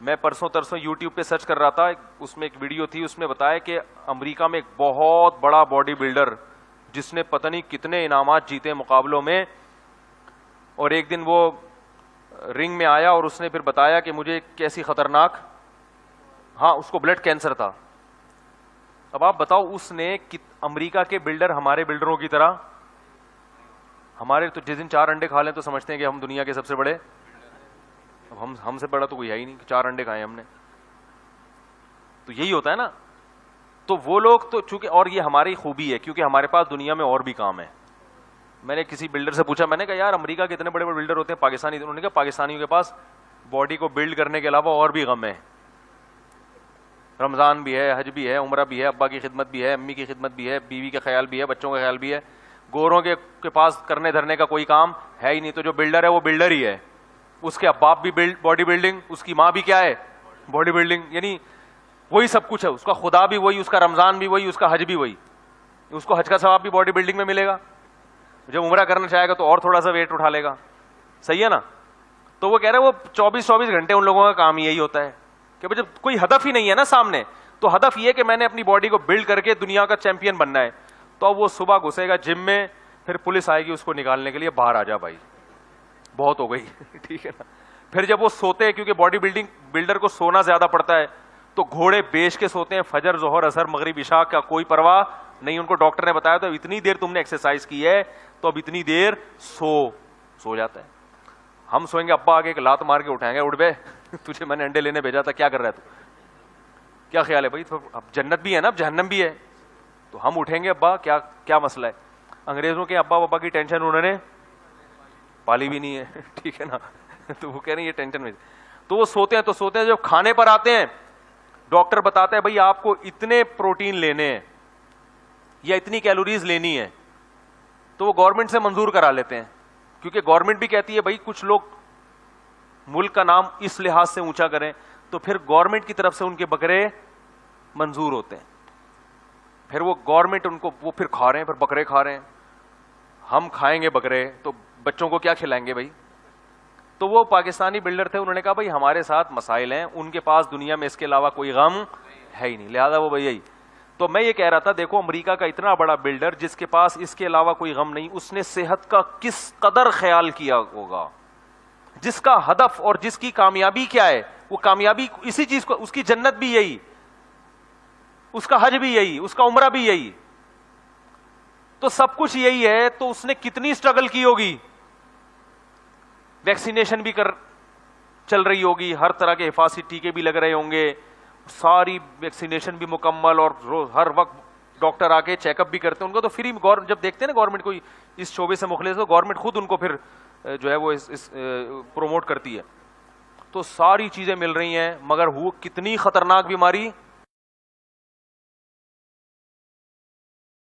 میں پرسوں ترسوں یوٹیوب پہ سرچ کر رہا تھا, اس میں ایک ویڈیو تھی, اس میں بتایا کہ امریکہ میں ایک بہت بڑا باڈی بلڈر جس نے پتہ نہیں کتنے انعامات جیتے مقابلوں میں, اور ایک دن وہ رنگ میں آیا اور اس نے پھر بتایا کہ مجھے کیسی خطرناک, ہاں اس کو بلڈ کینسر تھا. اب آپ بتاؤ اس نے امریکہ کے بلڈر ہمارے بلڈروں کی طرح, ہمارے تو جس دن 4 انڈے کھا لیں تو سمجھتے ہیں کہ ہم دنیا کے سب سے بڑے, اب ہم سے بڑا تو کوئی ہے ہی نہیں کہ 4 انڈے کھائے ہم نے. تو یہی ہوتا ہے نا. تو وہ لوگ تو چونکہ, اور یہ ہماری خوبی ہے کیونکہ ہمارے پاس دنیا میں اور بھی کام ہے. میں نے کسی بلڈر سے پوچھا, میں نے کہا یار امریکہ کے اتنے بڑے بڑے بلڈر ہوتے ہیں پاکستانی, انہوں نے کہا پاکستانیوں کے پاس باڈی کو بلڈ کرنے کے علاوہ اور بھی غم ہے. رمضان بھی ہے, حج بھی ہے, عمرہ بھی ہے, ابا کی خدمت بھی ہے, امی کی خدمت بھی ہے, بیوی کا خیال بھی ہے, بچوں کا خیال بھی ہے. گوروں کے پاس کرنے دھرنے کا کوئی کام ہے ہی نہیں. تو جو بلڈر ہے وہ بلڈر ہی ہے. اس کے باپ بھی باڈی بلڈنگ, اس کی ماں بھی کیا ہے, باڈی بلڈنگ, یعنی وہی سب کچھ ہے. اس کا خدا بھی وہی, اس کا رمضان بھی وہی, اس کا حج بھی وہی. اس کو حج کا ثواب بھی باڈی بلڈنگ میں ملے گا. جب عمرہ کرنا چاہے گا تو اور تھوڑا سا ویٹ اٹھا لے گا. صحیح ہے نا. تو وہ کہہ رہے ہیں وہ 24 گھنٹے ان لوگوں کا کام یہی ہوتا ہے کہ جب کوئی ہدف ہی نہیں ہے نا سامنے, تو ہدف یہ کہ میں نے اپنی باڈی کو بلڈ کر کے دنیا کا چیمپئن بننا ہے. تو اب وہ صبح گھسے گا جم میں, پھر پولیس آئے گی اس کو نکالنے کے لیے, باہر آ جا بھائی بہت ہو گئی. ٹھیک ہے نا. پھر جب وہ سوتے ہیں, کیونکہ باڈی بلڈر کو سونا زیادہ پڑتا ہے, تو گھوڑے بیچ کے سوتے ہیں, فجر ظہر عصر مغرب عشاء کا کوئی پرواہ نہیں. ان کو ڈاکٹر نے بتایا تو اتنی دیر تم نے ایکسرسائز کی ہے تو اب اتنی دیر سو جاتا ہے. ہم سوئیں گے, ابا آگے ایک لات مار کے اٹھائیں گے, اٹھ بے تجھے میں نے انڈے لینے بھیجا تھا, کیا کر رہا ہے تو, کیا خیال ہے بھائی, تو اب جنت بھی ہے نا, اب جہنم بھی ہے. تو ہم اٹھیں گے, ابا کیا مسئلہ ہے. انگریزوں کے ابا ابا کی ٹینشن انہوں نے پالی بھی نہیں ہے. ٹھیک ہے نا. تو وہ کہہ رہے ہیں یہ ٹینشن میں, تو وہ سوتے ہیں. تو سوتے ہیں, جب کھانے پر آتے ہیں ڈاکٹر بتاتا ہے بھائی آپ کو اتنے پروٹین لینے ہیں یا اتنی کیلوریز لینی ہے, تو وہ گورنمنٹ سے منظور کرا لیتے ہیں. کیونکہ گورنمنٹ بھی کہتی ہے بھائی کچھ لوگ ملک کا نام اس لحاظ سے اونچا کریں, تو پھر گورنمنٹ کی طرف سے ان کے بکرے منظور ہوتے ہیں. پھر وہ گورنمنٹ ان کو وہ پھر کھا رہے ہیں, پھر بکرے کھا رہے ہیں. ہم کھائیں گے بکرے تو بچوں کو کیا کھلائیں گے بھائی. تو وہ پاکستانی بلڈر تھے, انہوں نے کہا بھائی ہمارے ساتھ مسائل ہیں, ان کے پاس دنیا میں اس کے علاوہ کوئی غم ہے ہی نہیں, لہذا وہ بھائی یہی. تو میں یہ کہہ رہا تھا, دیکھو امریکہ کا اتنا بڑا بلڈر جس کے پاس اس کے علاوہ کوئی غم نہیں, اس نے صحت کا کس قدر خیال کیا ہوگا. جس کا ہدف اور جس کی کامیابی کیا ہے, وہ کامیابی اسی چیز کو, اس کی جنت بھی یہی, اس کا حج بھی یہی, اس کا عمرہ بھی یہی, تو سب کچھ یہی ہے. تو اس نے کتنی اسٹرگل کی ہوگی. ویکسینیشن بھی چل رہی ہوگی, ہر طرح کے حفاظتی ٹیکے بھی لگ رہے ہوں گے, ساری ویکسینیشن بھی مکمل, اور ہر وقت ڈاکٹر آ کے چیک اپ بھی کرتے ہیں ان کو. تو فری جب دیکھتے ہیں نا گورنمنٹ کوئی اس شعبے سے مخلص, تو گورنمنٹ خود ان کو پھر جو ہے وہ پروموٹ کرتی ہے. تو ساری چیزیں مل رہی ہیں, مگر وہ کتنی خطرناک بیماری